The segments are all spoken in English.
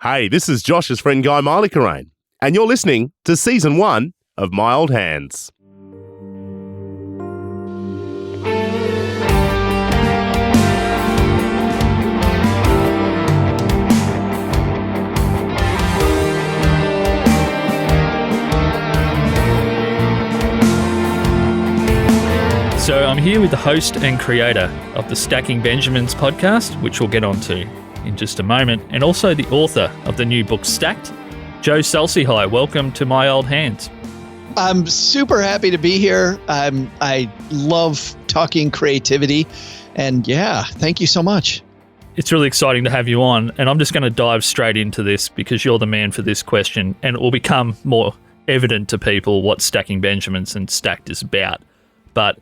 Hey, this is Josh's friend Guy Miley-Carrain, and you're listening to Season 1 of My Old Hands. So I'm here with the host and creator of the Stacking Benjamins podcast, which we'll get onto in just a moment, and also the author of the new book Stacked, Joe Saul-Sehy. Welcome to My Old Hands. I'm super happy to be here. I love talking creativity, and yeah, thank you so much. It's really exciting to have you on, and I'm just going to dive straight into this because you're the man for this question, and it will become more evident to people what Stacking Benjamins and Stacked is about. But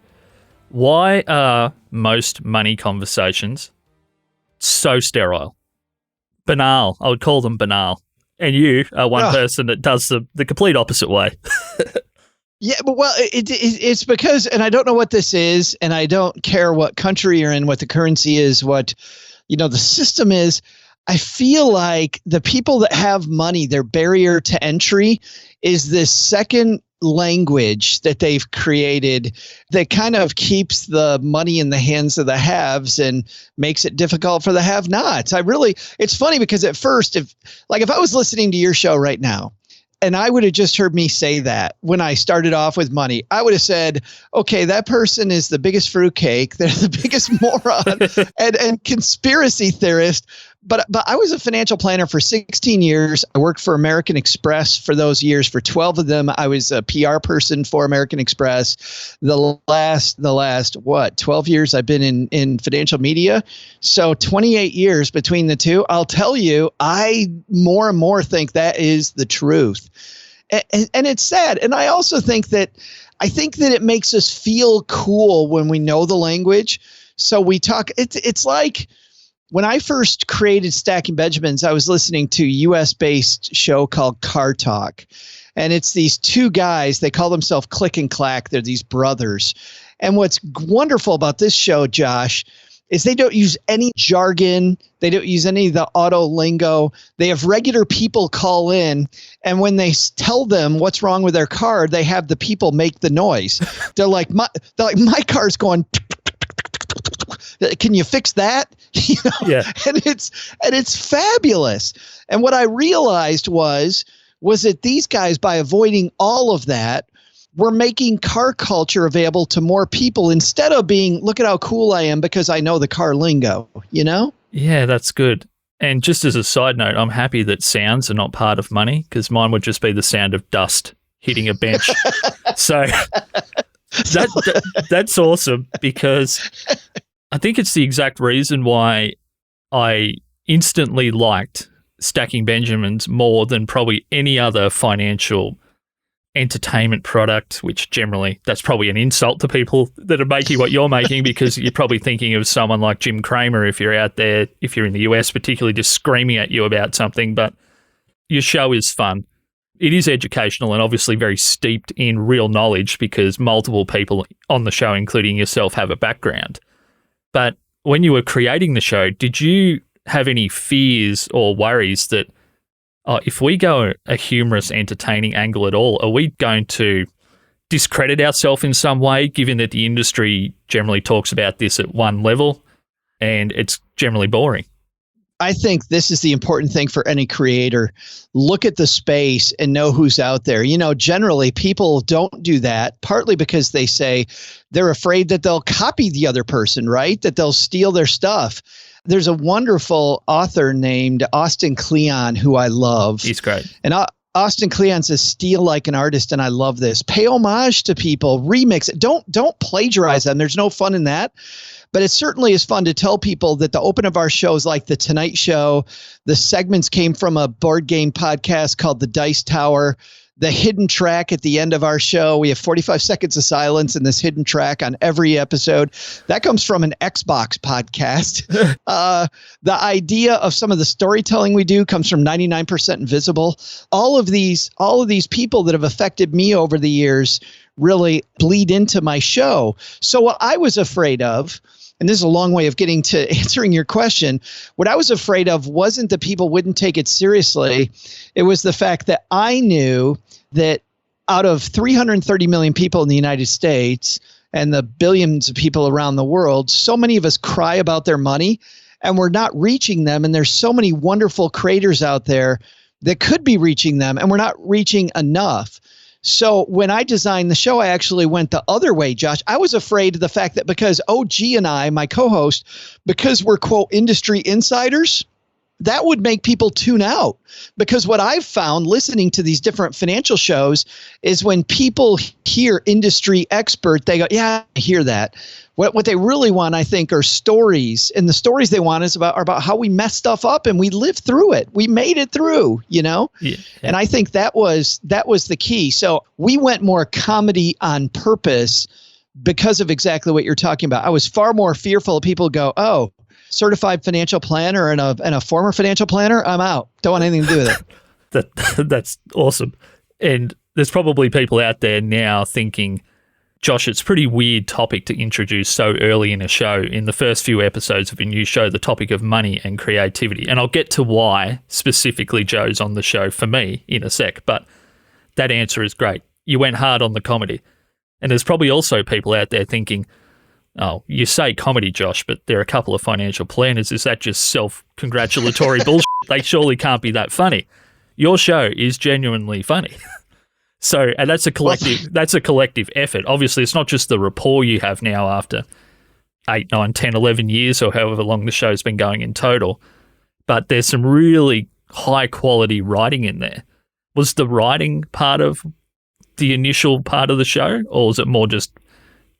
why are most money conversations so sterile? Banal. I would call them banal. And you are one person that does the complete opposite way. Yeah, but it's because, and I don't know what this is, and I don't care what country you're in, what the currency is, what, the system is. I feel like the people that have money, their barrier to entry is this second language that they've created that kind of keeps the money in the hands of the haves and makes it difficult for the have-nots. It's funny because at first, if I was listening to your show right now, and I would have just heard me say that when I started off with money, I would have said, okay, that person is the biggest fruitcake. They're the biggest moron and conspiracy theorist. But I was a financial planner for 16 years. I worked for American Express for those years. For 12 of them, I was a PR person for American Express. The last 12 years I've been in financial media. So 28 years between the two. I'll tell you, I more and more think that is the truth. And it's sad. And I also think that it makes us feel cool when we know the language. So we talk, it's like, when I first created Stacking Benjamins, I was listening to a US-based show called Car Talk. And it's these two guys, they call themselves Click and Clack. They're these brothers. And what's wonderful about this show, Josh, is they don't use any jargon. They don't use any of the auto lingo. They have regular people call in. And when they tell them what's wrong with their car, they have the people make the noise. They're like, my car's going, can you fix that? Yeah. And it's fabulous. And what I realized was that these guys, by avoiding all of that, were making car culture available to more people instead of being, look at how cool I am because I know the car lingo, Yeah, that's good. And just as a side note, I'm happy that sounds are not part of money because mine would just be the sound of dust hitting a bench. So that's awesome because I think it's the exact reason why I instantly liked Stacking Benjamins more than probably any other financial entertainment product, which generally that's probably an insult to people that are making what you're making because you're probably thinking of someone like Jim Cramer if you're out there, if you're in the US, particularly just screaming at you about something. But your show is fun. It is educational and obviously very steeped in real knowledge because multiple people on the show, including yourself, have a background. But when you were creating the show, did you have any fears or worries that if we go a humorous, entertaining angle at all, are we going to discredit ourselves in some way, given that the industry generally talks about this at one level and it's generally boring? I think this is the important thing for any creator. Look at the space and know who's out there. Generally people don't do that, partly because they say they're afraid that they'll copy the other person, right? That they'll steal their stuff. There's a wonderful author named Austin Kleon who I love. He's great. And Austin Kleon says, steal like an artist, and I love this. Pay homage to people, remix it. Don't plagiarize them. There's no fun in that. But it certainly is fun to tell people that the open of our shows, like The Tonight Show, the segments came from a board game podcast called The Dice Tower. The hidden track at the end of our show, we have 45 seconds of silence in this hidden track on every episode. That comes from an Xbox podcast. The idea of some of the storytelling we do comes from 99% Invisible. All of these people that have affected me over the years really bleed into my show. So what I was afraid of and this is a long way of getting to answering your question. What I was afraid of wasn't that people wouldn't take it seriously. It was the fact that I knew that out of 330 million people in the United States and the billions of people around the world, so many of us cry about their money and we're not reaching them. And there's so many wonderful creators out there that could be reaching them, and we're not reaching enough. So when I designed the show, I actually went the other way, Josh. I was afraid of the fact that because OG and I, my co-host, because we're, quote, industry insiders, that would make people tune out. Because what I've found listening to these different financial shows is when people hear industry expert, they go, yeah, I hear that. What they really want, I think, are stories. And the stories they want are about how we mess stuff up and we lived through it. We made it through, you know? Yeah. And I think that was the key. So we went more comedy on purpose because of exactly what you're talking about. I was far more fearful of people go, oh, certified financial planner and a former financial planner, I'm out. Don't want anything to do with it. That's awesome. And there's probably people out there now thinking, Josh, it's a pretty weird topic to introduce so early in a show. In the first few episodes of a new show, the topic of money and creativity. And I'll get to why specifically Joe's on the show for me in a sec. But that answer is great. You went hard on the comedy. And there's probably also people out there thinking, oh, you say comedy, Josh, but there are a couple of financial planners. Is that just self-congratulatory bullshit? They surely can't be that funny. Your show is genuinely funny. So, and that's a collective effort. Obviously, it's not just the rapport you have now after 8, 9, 10, 11 years or however long the show's been going in total, but there's some really high-quality writing in there. Was the writing part of the initial part of the show, or was it more just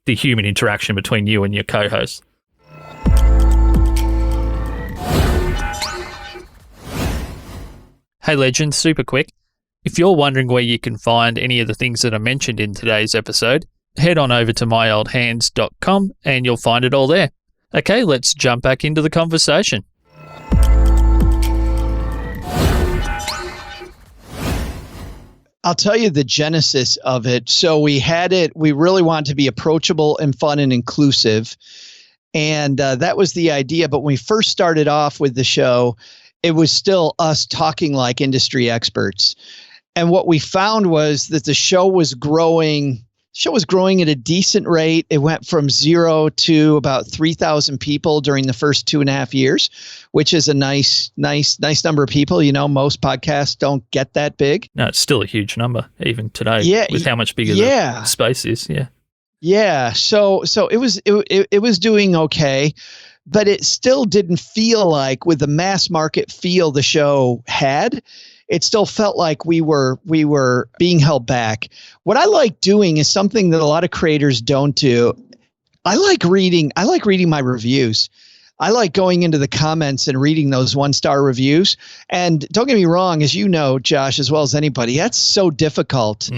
the human interaction between you and your co-host? Hey legends, super quick. If you're wondering where you can find any of the things that are mentioned in today's episode, head on over to myoldhands.com and you'll find it all there. Okay, let's jump back into the conversation. I'll tell you the genesis of it. So we really wanted to be approachable and fun and inclusive. And that was the idea. But when we first started off with the show, it was still us talking like industry experts. And what we found was that the show was growing at a decent rate. It went from 0 to about 3,000 people during the first 2.5 years, which is a nice number of people. You know, most podcasts don't get that big. No, it's still a huge number even today with how much bigger the space is. Yeah. Yeah. So it was doing okay, but it still didn't feel like with the mass market feel the show had. It still felt like we were being held back. What I like doing is something that a lot of creators don't do. I like reading my reviews. I like going into the comments and reading those 1-star reviews. And don't get me wrong, as you know, Josh, as well as anybody, that's so difficult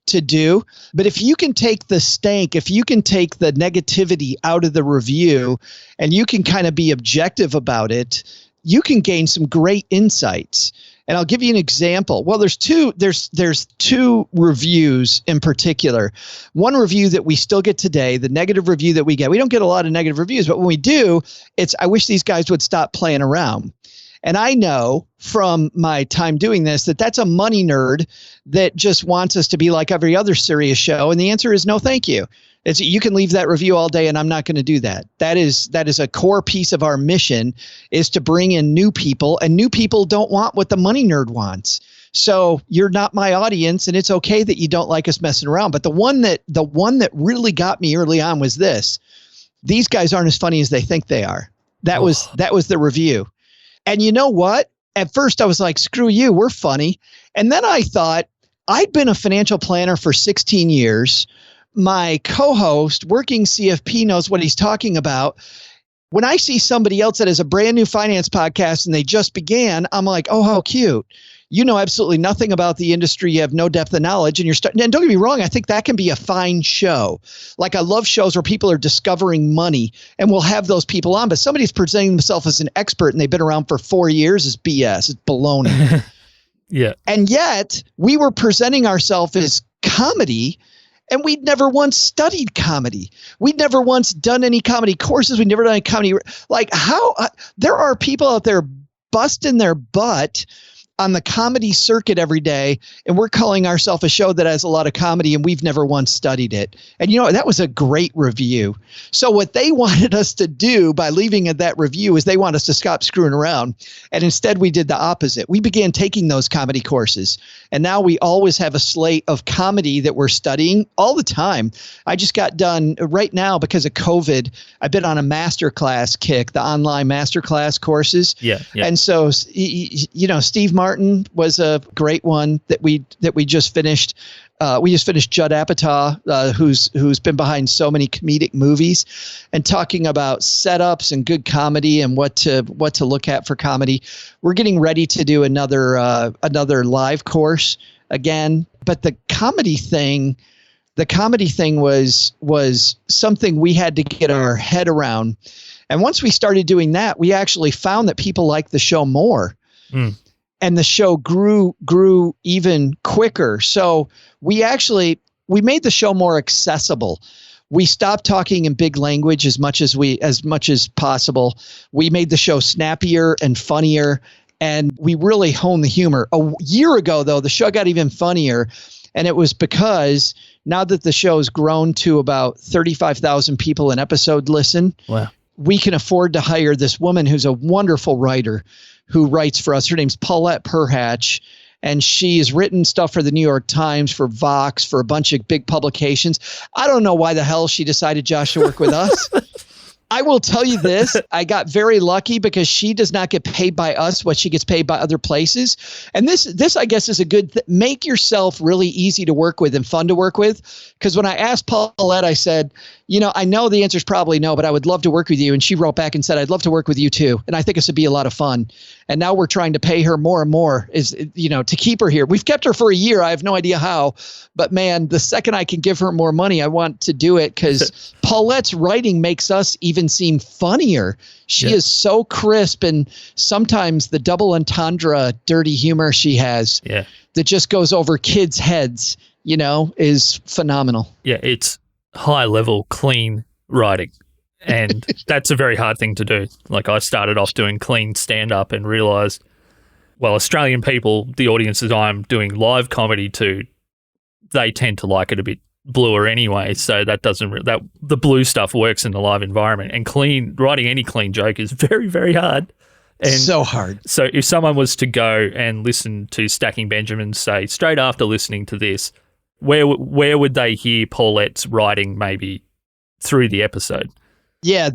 to do. But if you can take the stank, if you can take the negativity out of the review and you can kind of be objective about it, you can gain some great insights. And I'll give you an example. Well, there's two reviews in particular. One review that we still get today, the negative review that we get. We don't get a lot of negative reviews, but when we do, it's, I wish these guys would stop playing around. And I know from my time doing this that that's a money nerd that just wants us to be like every other serious show. And the answer is no, thank you. You can leave that review all day and I'm not going to do that. That is a core piece of our mission, is to bring in new people, and new people don't want what the money nerd wants. So you're not my audience, and it's okay that you don't like us messing around. But the one that really got me early on was this. These guys aren't as funny as they think they are. That was the review. And you know what? At first I was like, screw you, we're funny. And then I thought, I'd been a financial planner for 16 years. My co-host, working CFP, knows what he's talking about. When I see somebody else that has a brand new finance podcast and they just began, I'm like, oh, how cute. You know absolutely nothing about the industry. You have no depth of knowledge, and you're starting. And don't get me wrong, I think that can be a fine show. Like, I love shows where people are discovering money, and we'll have those people on. But somebody's presenting themselves as an expert and they've been around for 4 years is BS. It's baloney. Yeah. And yet we were presenting ourselves as comedy. And we'd never once studied comedy. We'd never once done any comedy courses. We'd never done any comedy. Like how there are people out there busting their butt on the comedy circuit every day, and we're calling ourselves a show that has a lot of comedy, and we've never once studied it. And that was a great review. So what they wanted us to do by leaving at that review is they want us to stop screwing around. And instead we did the opposite. We began taking those comedy courses, and now we always have a slate of comedy that we're studying all the time. I just got done right now because of COVID. I've been on a masterclass kick, the online masterclass courses. Yeah. And so, Steve Martin was a great one that we just finished. We just finished Judd Apatow, who's been behind so many comedic movies, and talking about setups and good comedy and what to look at for comedy. We're getting ready to do another live course again, but the comedy thing was something we had to get our head around. And once we started doing that, we actually found that people liked the show more. And the show grew even quicker. So we made the show more accessible. We stopped talking in big language as much as possible. We made the show snappier and funnier, and we really honed the humor. A year ago, though, the show got even funnier, and it was because now that the show's grown to about 35,000 people an episode listen. Wow. We can afford to hire this woman who's a wonderful writer who writes for us. Her name's Paulette Perhatch, and she's written stuff for the New York Times, for Vox, for a bunch of big publications. I don't know why the hell she decided, Josh, to work with us. I will tell you this. I got very lucky because she does not get paid by us what she gets paid by other places. And this I guess, is a good make yourself really easy to work with and fun to work with. Because when I asked Paulette, I said, I know the answer is probably no, but I would love to work with you. And she wrote back and said, I'd love to work with you too. And I think this would be a lot of fun. And now we're trying to pay her more and more to keep her here. We've kept her for a year. I have no idea how, but man, the second I can give her more money, I want to do it because Paulette's writing makes us even seem funnier. She is so crisp, and sometimes the double entendre dirty humor she has that just goes over kids' heads, is phenomenal. Yeah, it's high level, clean writing. And that's a very hard thing to do. Like, I started off doing clean stand-up and realised, well, Australian people, the audiences I'm doing live comedy to, they tend to like it a bit bluer anyway. So that the blue stuff works in the live environment. And writing any clean joke is very, very hard. And so hard. So if someone was to go and listen to Stacking Benjamins, say, straight after listening to this, where would they hear Paulette's writing maybe through the episode? Yeah,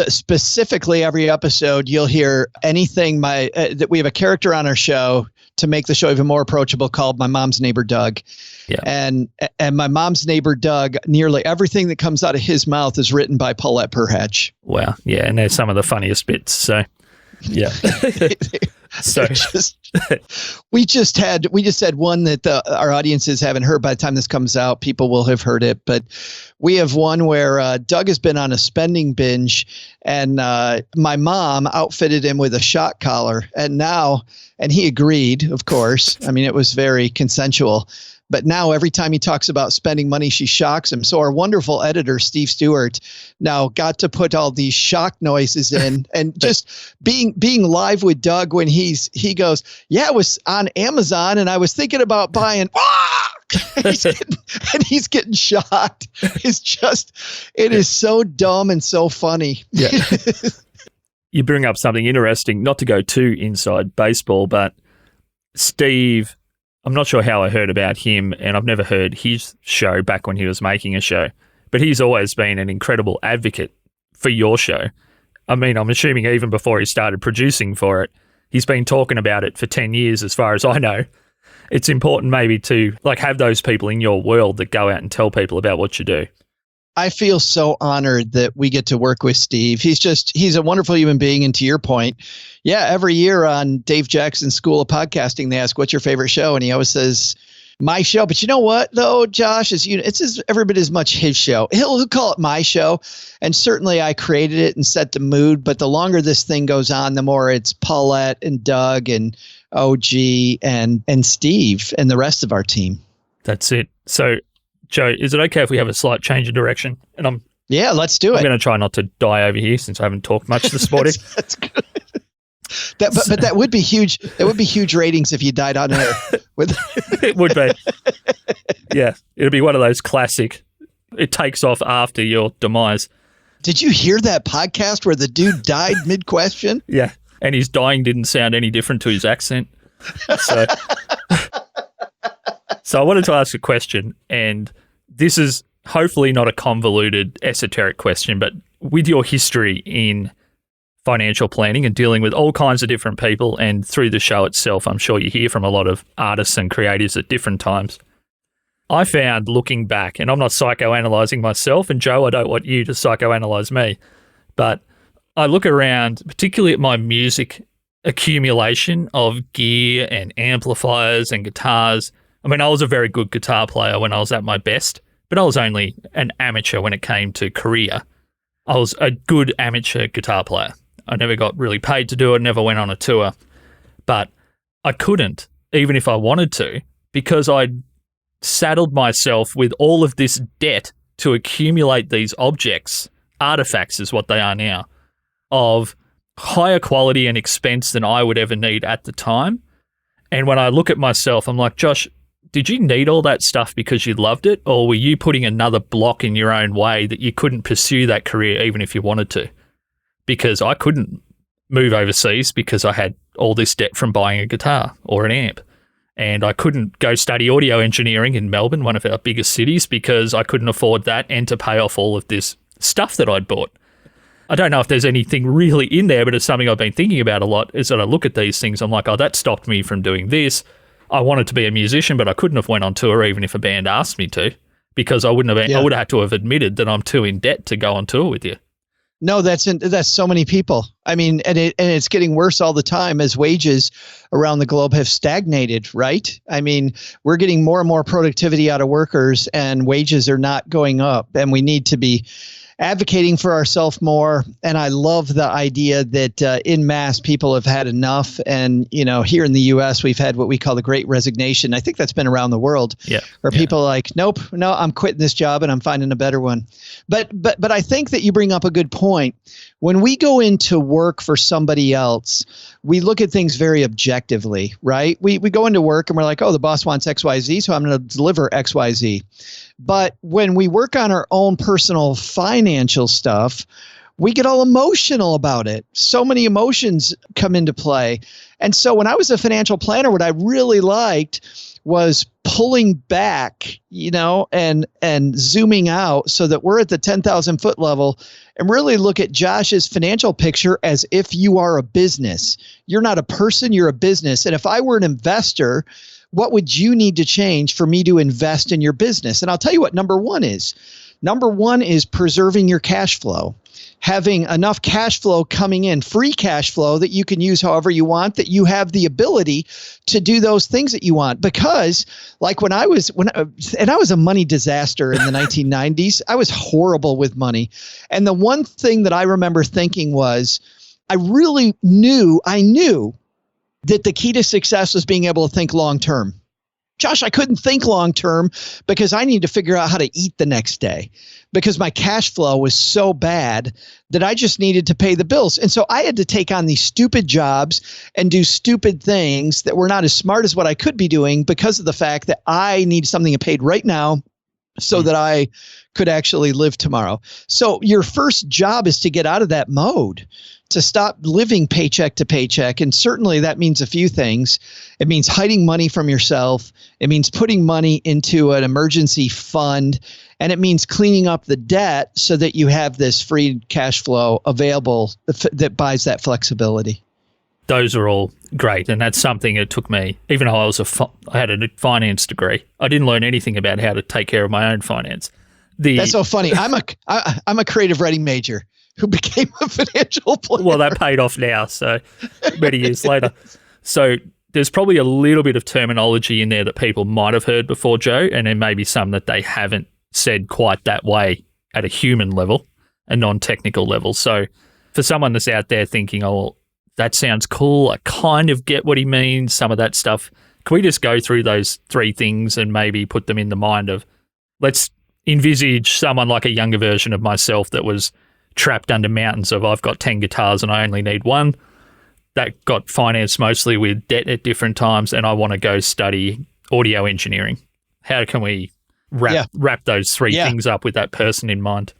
specifically every episode, you'll hear anything that we have a character on our show to make the show even more approachable called My Mom's Neighbor Doug. Yeah. And My Mom's Neighbor Doug, nearly everything that comes out of his mouth is written by Paulette Perhatch. Wow. Yeah, and they're some of the funniest bits. So, yeah. So we just had one that our audiences haven't heard. By the time this comes out, people will have heard it. But we have one where Doug has been on a spending binge, and my mom outfitted him with a shock collar, and he agreed, of course. I mean, it was very consensual. But now every time he talks about spending money, she shocks him. So our wonderful editor, Steve Stewart, now got to put all these shock noises in, and just being live with Doug when he goes, yeah, it was on Amazon and I was thinking about buying, and he's getting shocked. It is so dumb and so funny. Yeah. You bring up something interesting, not to go too inside baseball, but Steve, I'm not sure how I heard about him, and I've never heard his show back when he was making a show, but he's always been an incredible advocate for your show. I mean, I'm assuming even before he started producing for it, he's been talking about it for 10 years as far as I know. It's important maybe to have those people in your world that go out and tell people about what you do. I feel so honored that we get to work with Steve. He's a wonderful human being. And to your point, yeah, every year on Dave Jackson's School of Podcasting, they ask, what's your favorite show? And he always says, my show. But you know what, though, Josh, it's every bit as much his show. He'll call it my show. And certainly I created it and set the mood. But the longer this thing goes on, the more it's Paulette and Doug and OG and Steve and the rest of our team. That's it. So Joe, is it okay if we have a slight change of direction? And Yeah, let's do I'm it. going to try not to die over here since I haven't talked much this morning. That's good. But that would be huge. That would be huge ratings if you died on air. It would be. Yeah, it'd be one of those classic. It takes off after your demise. Did you hear that podcast where the dude died mid-question? Yeah, and his dying didn't sound any different to his accent. So, so I wanted to ask a question, and this is hopefully not a convoluted, esoteric question, but with your history in financial planning and dealing with all kinds of different people, and through the show itself, I'm sure you hear from a lot of artists and creatives at different times. I found looking back, and I'm not psychoanalyzing myself, and Joe, I don't want you to psychoanalyze me, but I look around, particularly at my music accumulation of gear and amplifiers and guitars. I mean, I was a very good guitar player when I was at my best, but I was only an amateur when it came to career. I was a good amateur guitar player. I never got really paid to do it, never went on a tour, but I couldn't, even if I wanted to, because I'd saddled myself with all of this debt to accumulate these objects, artifacts is what they are now, of higher quality and expense than I would ever need at the time. And when I look at myself, I'm like, Josh, did you need all that stuff because you loved it, or were you putting another block in your own way that you couldn't pursue that career even if you wanted to? Because I couldn't move overseas because I had all this debt from buying a guitar or an amp. And I couldn't go study audio engineering in Melbourne, one of our biggest cities, because I couldn't afford that and to pay off all of this stuff that I'd bought. I don't know if there's anything really in there, but it's something I've been thinking about a lot, is that I look at these things, I'm like, oh, that stopped me from doing this. I wanted to be a musician, but I couldn't have went on tour even if a band asked me to, because I would have had to have admitted that I'm too in debt to go on tour with you. No, that's so many people. I mean, and it's getting worse all the time as wages around the globe have stagnated, right? I mean, we're getting more and more productivity out of workers and wages are not going up, and we need to be advocating for ourselves more. And I love the idea that in mass people have had enough. And, you know, here in the US, we've had what we call the Great Resignation. I think that's been around the world, where people are like, nope, no, I'm quitting this job and I'm finding a better one. But I think that you bring up a good point. When we go into work for somebody else, we look at things very objectively, right? We go into work and we're like, oh, the boss wants XYZ, so I'm going to deliver XYZ. But when we work on our own personal financial stuff, we get all emotional about it. So many emotions come into play. And so when I was a financial planner, what I really liked was pulling back, you know, and zooming out so that we're at the 10,000 foot level and really look at Josh's financial picture as if you are a business. You're not a person, you're a business. And if I were an investor, what would you need to change for me to invest in your business? And I'll tell you what number one is. Number one is preserving your cash flow. Having enough cash flow coming in, free cash flow that you can use however you want, that you have the ability to do those things that you want. Because like I was a money disaster in the 1990s. I was horrible with money. And the one thing that I remember thinking was, I knew that the key to success was being able to think long term. Josh, I couldn't think long term because I needed to figure out how to eat the next day because my cash flow was so bad that I just needed to pay the bills. And so I had to take on these stupid jobs and do stupid things that were not as smart as what I could be doing because of the fact that I need something paid right now so that I could actually live tomorrow. So your first job is to get out of that mode, to stop living paycheck to paycheck. And certainly that means a few things. It means hiding money from yourself. It means putting money into an emergency fund. And it means cleaning up the debt so that you have this free cash flow available that buys that flexibility. Those are all great. And that's something that took me, even though I had a finance degree, I didn't learn anything about how to take care of my own finance. That's so funny. I'm a creative writing major who became a financial planner. Well, that paid off now, so many years later. So there's probably a little bit of terminology in there that people might have heard before, Joe, and there may be some that they haven't said quite that way at a human level, a non-technical level. So for someone that's out there thinking, oh, that sounds cool, I kind of get what he means, some of that stuff, can we just go through those three things and maybe put them in the mind of let's envisage someone like a younger version of myself that was trapped under mountains of I've got 10 guitars and I only need one. That got financed mostly with debt at different times, and I want to go study audio engineering. How can we wrap those three things up with that person in mind?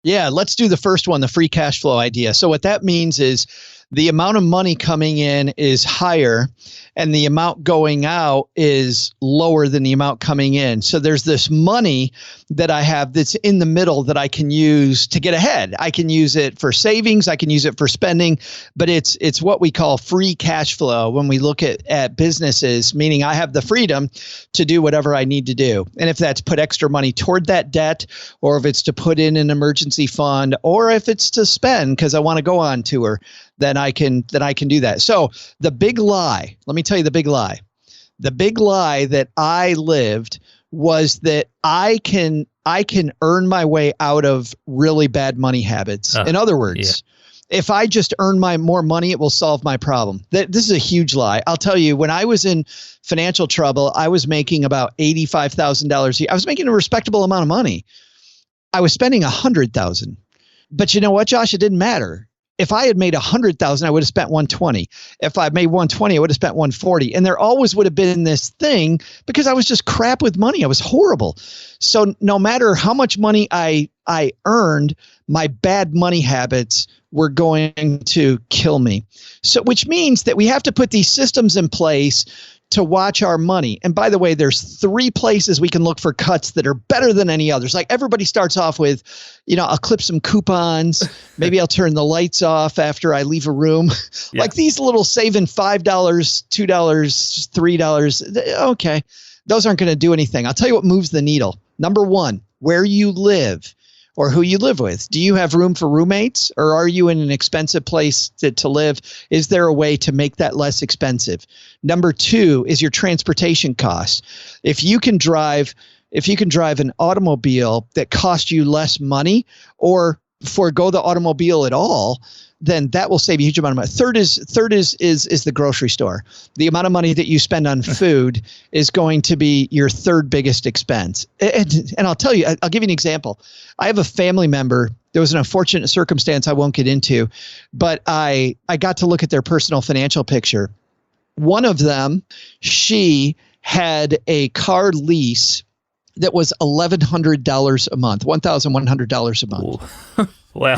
Yeah, let's do the first one, the free cash flow idea. So what that means is the amount of money coming in is higher and the amount going out is lower than the amount coming in. So there's this money that I have that's in the middle that I can use to get ahead. I can use it for savings. I can use it for spending, but it's what we call free cash flow when we look at businesses, meaning I have the freedom to do whatever I need to do. And if that's put extra money toward that debt, or if it's to put in an emergency fund, or if it's to spend because I want to go on tour, then I can do that. So the big lie, let me tell you the big lie. The big lie that I lived was that I can earn my way out of really bad money habits. In other words, if I just earn more money, it will solve my problem. This is a huge lie. I'll tell you, when I was in financial trouble, I was making about $85,000 a year. I was making a respectable amount of money. I was spending $100,000. But you know what, Josh? It didn't matter. If I had made $100,000, I would have spent $120. If I made $120, I would have spent $140. And there always would have been this thing because I was just crap with money. I was horrible. So no matter how much money I earned, my bad money habits were going to kill me. So which means that we have to put these systems in place to watch our money. And by the way, there's 3 places we can look for cuts that are better than any others. Like everybody starts off with, I'll clip some coupons. Maybe I'll turn the lights off after I leave a room. Like these little saving $5, $2, $3. Okay. Those aren't going to do anything. I'll tell you what moves the needle. Number 1, where you live or who you live with. Do you have room for roommates, or are you in an expensive place to live? Is there a way to make that less expensive? Number 2 is your transportation costs. If you can drive an automobile that costs you less money, or forego the automobile at all, then that will save you a huge amount of money. Third is the grocery store. The amount of money that you spend on food is going to be your third biggest expense. And I'll tell you, I'll give you an example. I have a family member. There was an unfortunate circumstance I won't get into, but I got to look at their personal financial picture. One of them, she had a car lease that was $1,100 a month, $1,100 a month. Wow.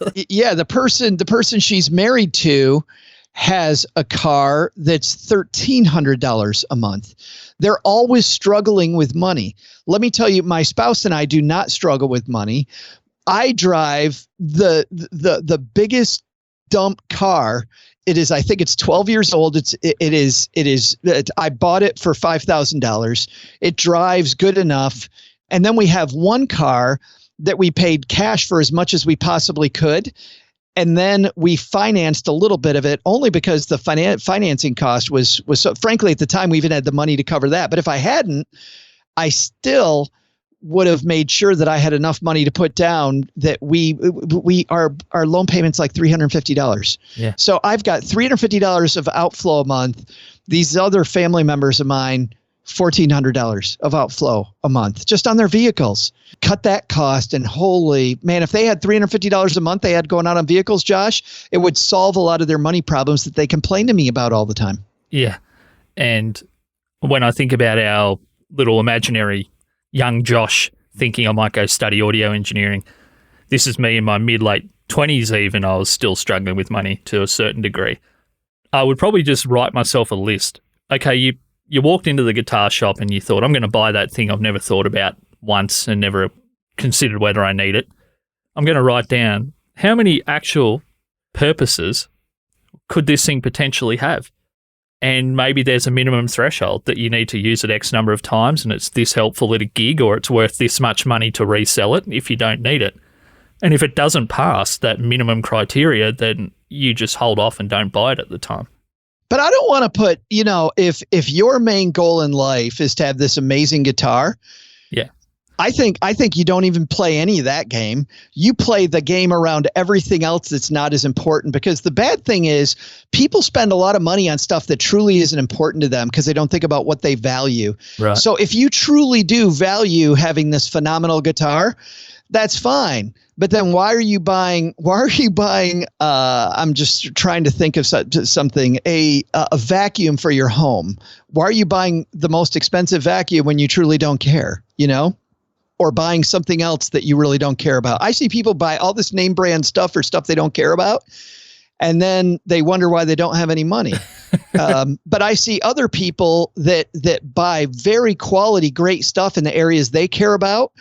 The person she's married to has a car that's $1,300 a month. They're always struggling with money. Let me tell you, my spouse and I do not struggle with money. I drive the biggest dump car. I think it's 12 years old. I bought it for $5,000. It drives good enough. And then we have one car that we paid cash for as much as we possibly could. And then we financed a little bit of it only because the financing cost was so, frankly, at the time we even had the money to cover that. But if I hadn't, I still would have made sure that I had enough money to put down that our loan payment's like $350. Yeah. So I've got $350 of outflow a month. These other family members of mine, $1,400 of outflow a month just on their vehicles. Cut that cost, and holy man, if they had $350 a month they had going out on vehicles, Josh, it would solve a lot of their money problems that they complain to me about all the time. Yeah. And when I think about our little imaginary young Josh thinking I might go study audio engineering, this is me in my mid-late 20s even. I was still struggling with money to a certain degree. I would probably just write myself a list. Okay, you walked into the guitar shop and you thought, I'm going to buy that thing I've never thought about once and never considered whether I need it. I'm going to write down how many actual purposes could this thing potentially have? And maybe there's a minimum threshold that you need to use it X number of times and it's this helpful at a gig, or it's worth this much money to resell it if you don't need it. And if it doesn't pass that minimum criteria, then you just hold off and don't buy it at the time. But I don't want to put, if your main goal in life is to have this amazing guitar, I think you don't even play any of that game. You play the game around everything else that's not as important, because the bad thing is people spend a lot of money on stuff that truly isn't important to them because they don't think about what they value. Right. So if you truly do value having this phenomenal guitar, that's fine. But then why are you buying, I'm just trying to think of something, a vacuum for your home. Why are you buying the most expensive vacuum when you truly don't care, or buying something else that you really don't care about? I see people buy all this name brand stuff or stuff they don't care about, and then they wonder why they don't have any money. But I see other people that buy very quality, great stuff in the areas they care about,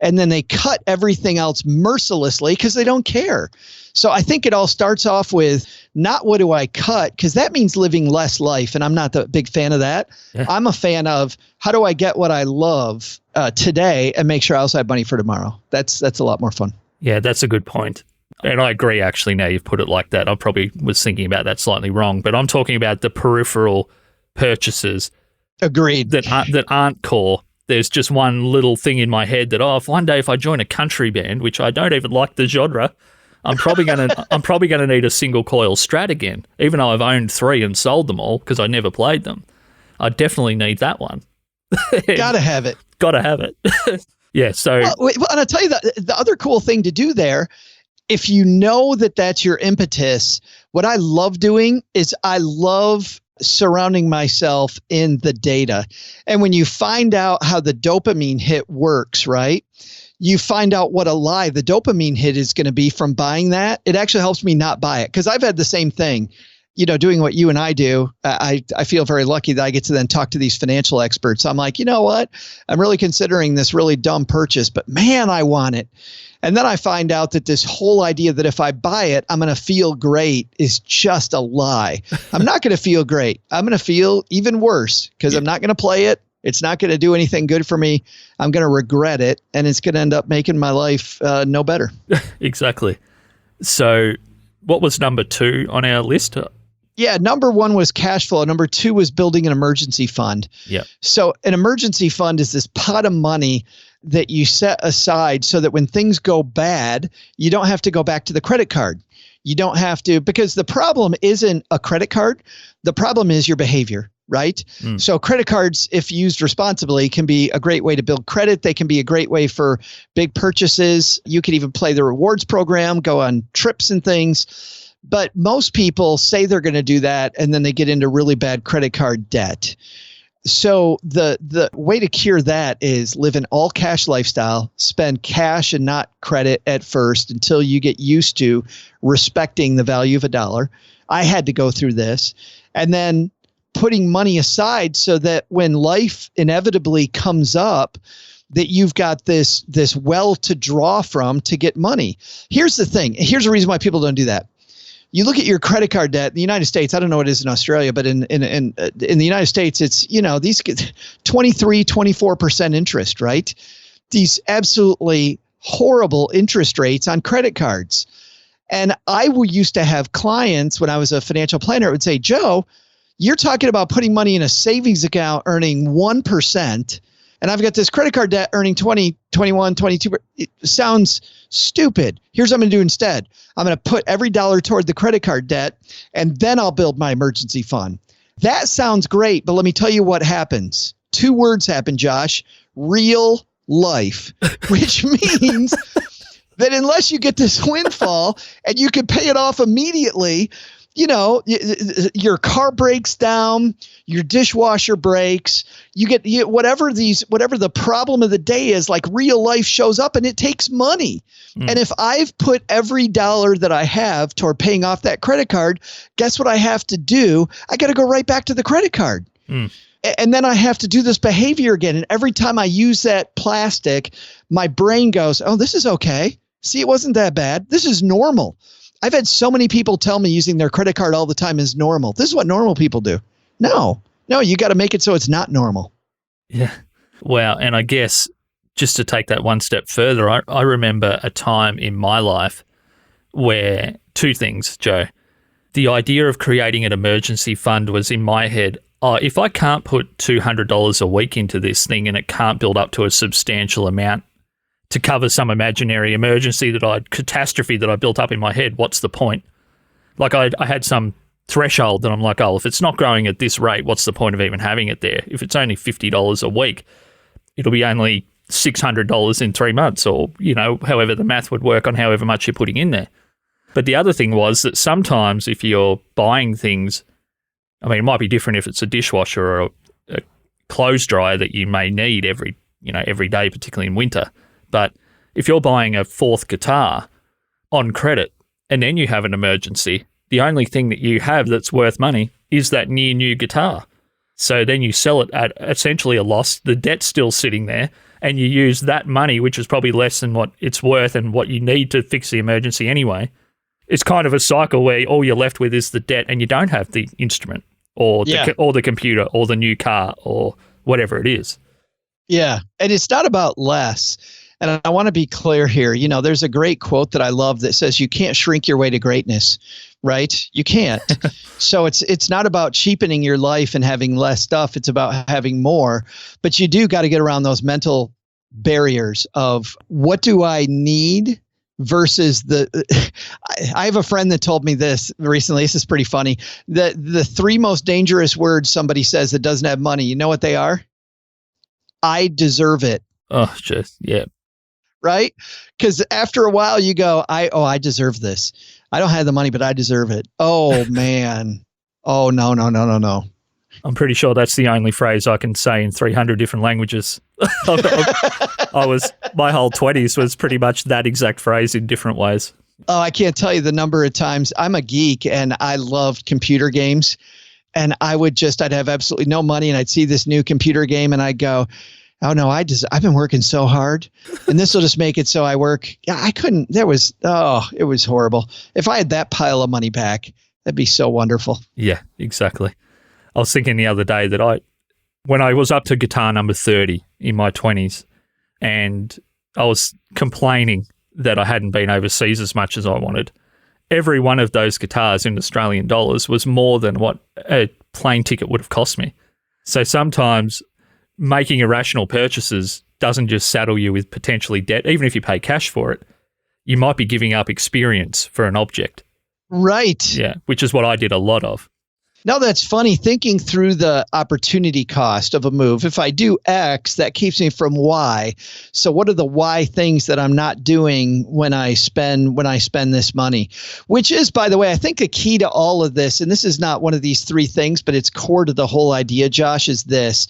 and then they cut everything else mercilessly because they don't care. So I think it all starts off with not what do I cut, because that means living less life, and I'm not the big fan of that. Yeah. I'm a fan of how do I get what I love today and make sure I also have money for tomorrow. That's a lot more fun. Yeah, that's a good point. And I agree, actually, now you've put it like that. I probably was thinking about that slightly wrong, but I'm talking about the peripheral purchases. Agreed. That aren't core. There's just one little thing in my head that, if one day if I join a country band, which I don't even like the genre, I'm probably gonna need a single coil Strat again, even though I've owned 3 and sold them all because I never played them. I definitely need that one. Gotta have it. Gotta have it. Yeah. So, well, and I'll tell you the other cool thing to do there, if you know that that's your impetus, what I love doing is I love surrounding myself in the data. And when you find out how the dopamine hit works, right? You find out what a lie the dopamine hit is going to be from buying that. It actually helps me not buy it, because I've had the same thing, doing what you and I do. I feel very lucky that I get to then talk to these financial experts. I'm like, you know what? I'm really considering this really dumb purchase, but man, I want it. And then I find out that this whole idea that if I buy it, I'm going to feel great is just a lie. I'm not going to feel great. I'm going to feel even worse because I'm not going to play it. It's not going to do anything good for me. I'm going to regret it, and it's going to end up making my life no better. Exactly. So what was number 2 on our list? Yeah, number 1 was cash flow. Number 2 was building an emergency fund. Yeah. So an emergency fund is this pot of money that you set aside so that when things go bad, you don't have to go back to the credit card. You don't have to, because the problem isn't a credit card. The problem is your behavior, right? So credit cards, if used responsibly, can be a great way to build credit. They can be a great way for big purchases. You can even play the rewards program, go on trips and things. But most people say they're going to do that, and then they get into really bad credit card debt. So the way to cure that is live an all cash lifestyle, spend cash and not credit at first until you get used to respecting the value of a dollar. I had to go through this, and then putting money aside so that when life inevitably comes up, that you've got this well to draw from to get money. Here's the thing. Here's the reason why people don't do that. You look at your credit card debt in the United States. I don't know what it is in Australia, but in the United States, it's, these 23, 24% interest, right? These absolutely horrible interest rates on credit cards. And I used to have clients when I was a financial planner, would say, Joe, you're talking about putting money in a savings account earning 1%. And I've got this credit card debt earning 20, 21, 22. It sounds stupid. Here's what I'm going to do instead. I'm going to put every dollar toward the credit card debt, and then I'll build my emergency fund. That sounds great, but let me tell you what happens. 2 words happen, Josh. Real life, which means that unless you get this windfall and you can pay it off immediately, your car breaks down, your dishwasher breaks, you get whatever the problem of the day is, like real life shows up and it takes money. And if I've put every dollar that I have toward paying off that credit card, guess what I have to do? I got to go right back to the credit card. And then I have to do this behavior again. And every time I use that plastic, my brain goes, oh, this is okay. See, it wasn't that bad. This is normal. I've had so many people tell me using their credit card all the time is normal. This is what normal people do. No, you got to make it so it's not normal. Yeah. Wow. And I guess just to take that one step further, I remember a time in my life where 2 things, Joe. The idea of creating an emergency fund was in my head oh, if I can't put $200 a week into this thing and it can't build up to a substantial amount to cover some imaginary emergency catastrophe that I built up in my head, what's the point? Like I had some threshold that I'm like, oh, if it's not growing at this rate, what's the point of even having it there? If it's only $50 a week, it'll be only $600 in 3 months, or, however the math would work on however much you're putting in there. But the other thing was that sometimes if you're buying things, I mean, it might be different if it's a dishwasher or a clothes dryer that you may need every day, particularly in winter. But if you're buying a fourth guitar on credit and then you have an emergency, the only thing that you have that's worth money is that new guitar. So then you sell it at essentially a loss. The debt's still sitting there, and you use that money, which is probably less than what it's worth and what you need to fix the emergency anyway. It's kind of a cycle where all you're left with is the debt, and you don't have the instrument or the computer or the new car or whatever it is. Yeah, and it's not about less. And I want to be clear here. There's a great quote that I love that says, you can't shrink your way to greatness, right? You can't. So it's not about cheapening your life and having less stuff. It's about having more. But you do got to get around those mental barriers of what do I need versus I have a friend that told me this recently. This is pretty funny. The three most dangerous words somebody says that doesn't have money, you know what they are? I deserve it. Oh, just, yeah. Right? Because after a while you go, I deserve this. I don't have the money, but I deserve it. Oh, man. Oh, no. I'm pretty sure that's the only phrase I can say in 300 different languages. My whole 20s was pretty much that exact phrase in different ways. Oh, I can't tell you the number of times. I'm a geek and I loved computer games. And I'd have absolutely no money and I'd see this new computer game and I'd go, oh no, I've been working so hard and this will just make it so I work. Yeah, I couldn't, it was horrible. If I had that pile of money back, that'd be so wonderful. Yeah, exactly. I was thinking the other day that when I was up to guitar number 30 in my 20s and I was complaining that I hadn't been overseas as much as I wanted, every one of those guitars in Australian dollars was more than what a plane ticket would have cost me. So sometimes making irrational purchases doesn't just saddle you with potentially debt. Even if you pay cash for it, you might be giving up experience for an object. Right. Yeah, which is what I did a lot of. Now that's funny, thinking through the opportunity cost of a move. If I do X, that keeps me from Y. So what are the Y things that I'm not doing when I spend this money? Which is, by the way, I think a key to all of this, and this is not one of these three things, but it's core to the whole idea, Josh, is this.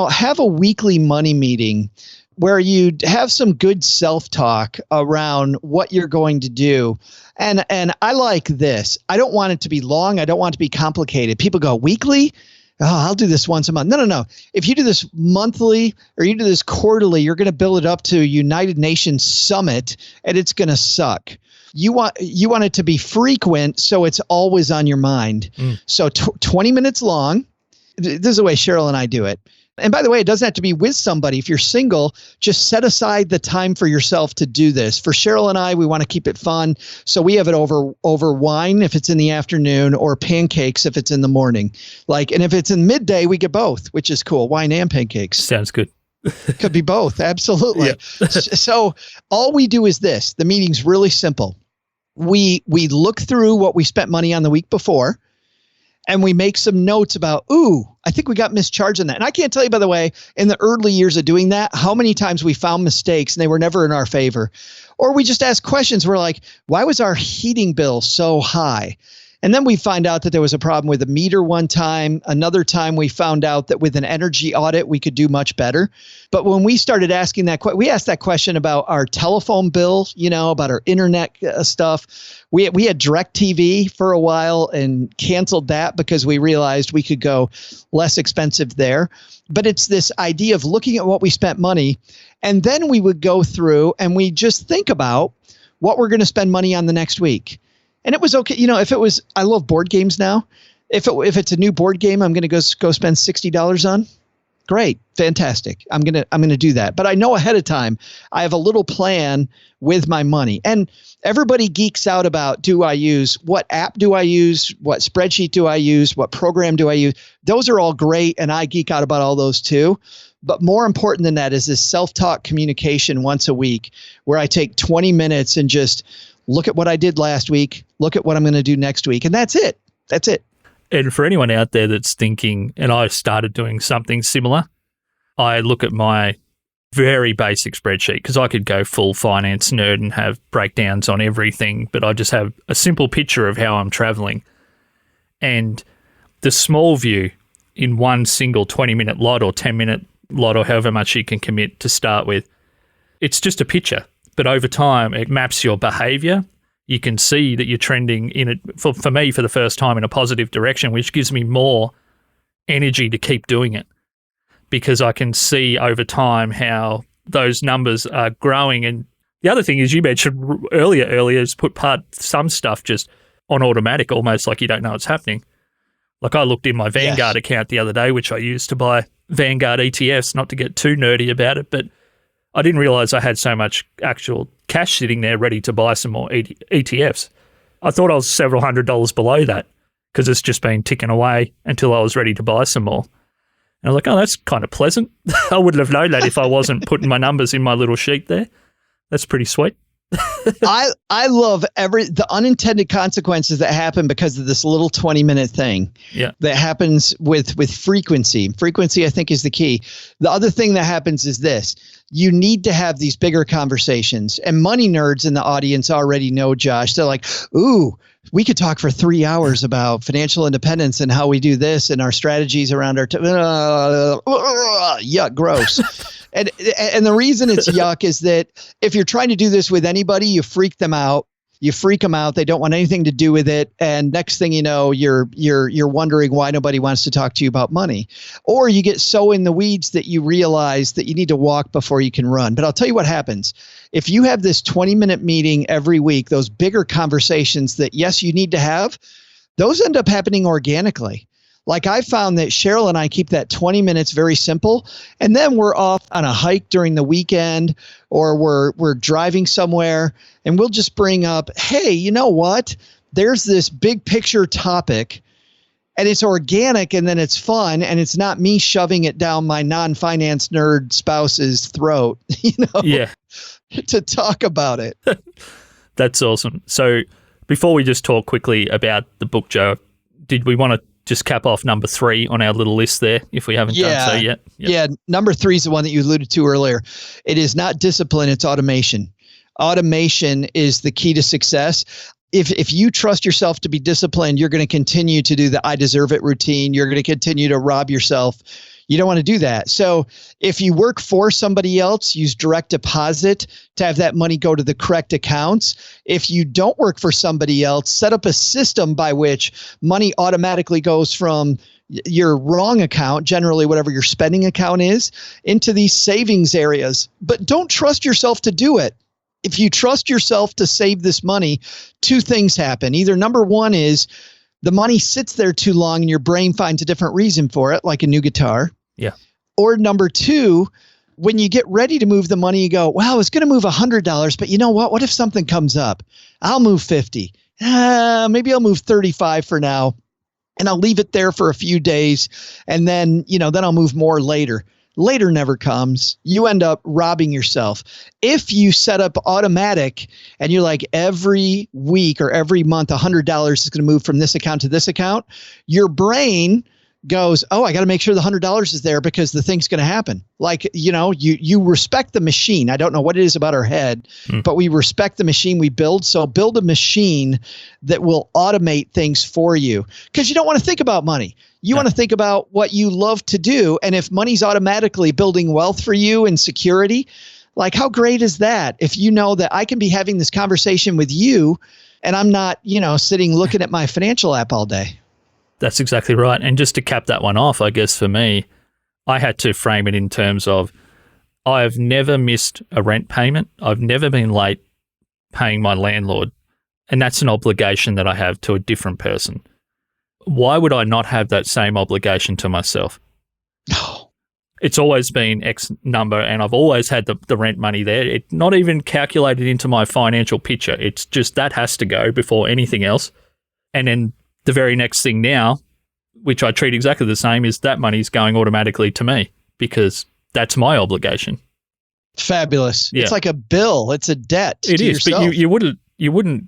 Have a weekly money meeting where you have some good self-talk around what you're going to do. And I like this. I don't want it to be long. I don't want it to be complicated. People go, weekly? Oh, I'll do this once a month. No. If you do this monthly or you do this quarterly, you're going to build it up to a United Nations summit and it's going to suck. You want it to be frequent so it's always on your mind. So 20 minutes long. This is the way Cheryl and I do it. And by the way, it doesn't have to be with somebody. If you're single, just set aside the time for yourself to do this. For Cheryl and I, we want to keep it fun. So we have it over wine if it's in the afternoon or pancakes if it's in the morning. And if it's in midday, we get both, which is cool. Wine and pancakes. Sounds good. Could be both. Absolutely. Yeah. So all we do is this. The meeting's really simple. We look through what we spent money on the week before. And we make some notes about, I think we got mischarged on that. And I can't tell you, by the way, in the early years of doing that, how many times we found mistakes and they were never in our favor. Or we just ask questions. We're like, why was our heating bill so high? And then we find out that there was a problem with a meter one time. Another time we found out that with an energy audit, we could do much better. But when we started asking we asked that question about our telephone bill, about our internet stuff. We had DirecTV for a while and canceled that because we realized we could go less expensive there. But it's this idea of looking at what we spent money. And then we would go through and we just think about what we're going to spend money on the next week. And it was okay. If it was, I love board games now. If it's a new board game, I'm going to go spend $60 on. Great. Fantastic. I'm going to do that. But I know ahead of time, I have a little plan with my money. And everybody geeks out about, what app do I use? What spreadsheet do I use? What program do I use? Those are all great. And I geek out about all those too. But more important than that is this self-talk communication once a week where I take 20 minutes and just look at what I did last week, look at what I'm going to do next week. And that's it. That's it. And for anyone out there that's thinking, and I started doing something similar, I look at my very basic spreadsheet because I could go full finance nerd and have breakdowns on everything, but I just have a simple picture of how I'm traveling. And the small view in one single 20-minute lot or 10-minute lot or however much you can commit to start with, it's just a picture. But over time, it maps your behavior. You can see that you're trending in it, for me, for the first time in a positive direction, which gives me more energy to keep doing it because I can see over time how those numbers are growing. And the other thing is you mentioned earlier is put some stuff just on automatic, almost like you don't know what's happening. Like I looked in my Vanguard account the other day, which I used to buy Vanguard ETFs, not to get too nerdy about it, but I didn't realize I had so much actual cash sitting there ready to buy some more ETFs. I thought I was several $100s below that because it's just been ticking away until I was ready to buy some more. And I was like, oh, that's kind of pleasant. I wouldn't have known that if I wasn't putting my numbers in my little sheet there. That's pretty sweet. I love the unintended consequences that happen because of this little 20-minute thing that happens with frequency. Frequency, I think, is the key. The other thing that happens is this. You need to have these bigger conversations. And money nerds in the audience already know, Josh. They're like, ooh, we could talk for 3 hours about financial independence and how we do this and our strategies around our yuck, gross. And the reason it's yuck is that if you're trying to do this with anybody, you freak them out. You freak them out. They don't want anything to do with it. And next thing you know, you're wondering why nobody wants to talk to you about money. Or you get so in the weeds that you realize that you need to walk before you can run. But I'll tell you what happens. If you have this 20-minute meeting every week, those bigger conversations that, yes, you need to have, those end up happening organically. Like I found that Cheryl and I keep that 20 minutes very simple, and then we're off on a hike during the weekend or we're driving somewhere and we'll just bring up, hey, you know what? There's this big picture topic and it's organic and then it's fun and it's not me shoving it down my non-finance nerd spouse's throat, to talk about it. That's awesome. So before we just talk quickly about the book, Joe, did we want to just cap off number 3 on our little list there, if we haven't done so yet? Yep. Yeah, number 3 is the one that you alluded to earlier. It is not discipline, it's automation. Automation is the key to success. If you trust yourself to be disciplined, you're going to continue to do the I deserve it routine. You're going to continue to rob yourself. You don't want to do that. So if you work for somebody else, use direct deposit to have that money go to the correct accounts. If you don't work for somebody else, set up a system by which money automatically goes from your wrong account, generally whatever your spending account is, into these savings areas. But don't trust yourself to do it. If you trust yourself to save this money, 2 things happen. Either number 1 is the money sits there too long and your brain finds a different reason for it, like a new guitar. Yeah. Or number 2, when you get ready to move the money, you go, wow, I was going to move $100, but you know what? What if something comes up? I'll move 50. Maybe I'll move 35 for now. And I'll leave it there for a few days. And then, then I'll move more later. Later never comes. You end up robbing yourself. If you set up automatic and you're like every week or every month, $100 is going to move from this account to this account, your brain goes, oh, I got to make sure the $100 is there because the thing's going to happen. Like, you respect the machine. I don't know what it is about our head, but we respect the machine we build. So build a machine that will automate things for you because you don't want to think about money. You want to think about what you love to do. And if money's automatically building wealth for you and security, like how great is that? If you know that I can be having this conversation with you and I'm not, sitting looking at my financial app all day. That's exactly right. And just to cap that one off, I guess for me, I had to frame it in terms of I have never missed a rent payment. I've never been late paying my landlord. And that's an obligation that I have to a different person. Why would I not have that same obligation to myself? No. It's always been X number, and I've always had the rent money there. It's not even calculated into my financial picture. It's just that has to go before anything else. And then the very next thing now, which I treat exactly the same, is that money's going automatically to me because that's my obligation. Fabulous. Yeah. It's like a bill. It's a debt. It is, yourself. but you wouldn't,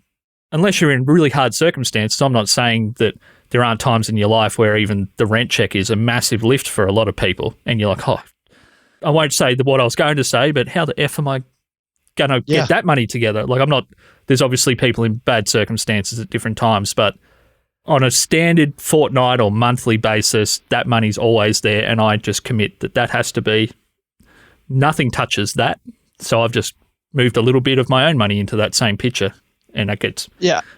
unless you're in really hard circumstances. I'm not saying that there aren't times in your life where even the rent check is a massive lift for a lot of people, and you're like, oh, I won't say what I was going to say, but how the F am I going to get that money together? Like, I'm not, there's obviously people in bad circumstances at different times, but on a standard fortnight or monthly basis, that money's always there, and I just commit that has to be, nothing touches that. So I've just moved a little bit of my own money into that same picture, and that gets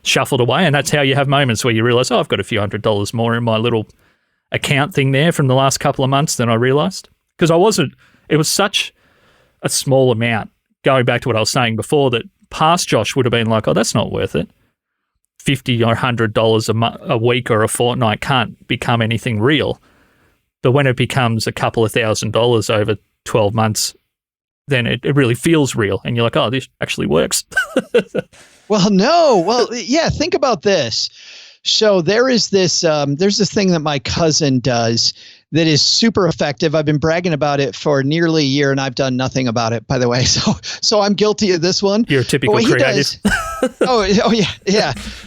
shuffled away. And that's how you have moments where you realize, oh, I've got a few $100s more in my little account thing there from the last couple of months than I realized. Because it was such a small amount, going back to what I was saying before, that past Josh would have been like, oh, that's not worth it. $50 or $100 a week or a fortnight can't become anything real. But when it becomes a couple of $1,000s over 12 months, then it really feels real. And you're like, oh, this actually works. Well, no. Well, yeah, think about this. So there's this thing that my cousin does that is super effective. I've been bragging about it for nearly a year, and I've done nothing about it, by the way. So I'm guilty of this one. You're a typical creative. Oh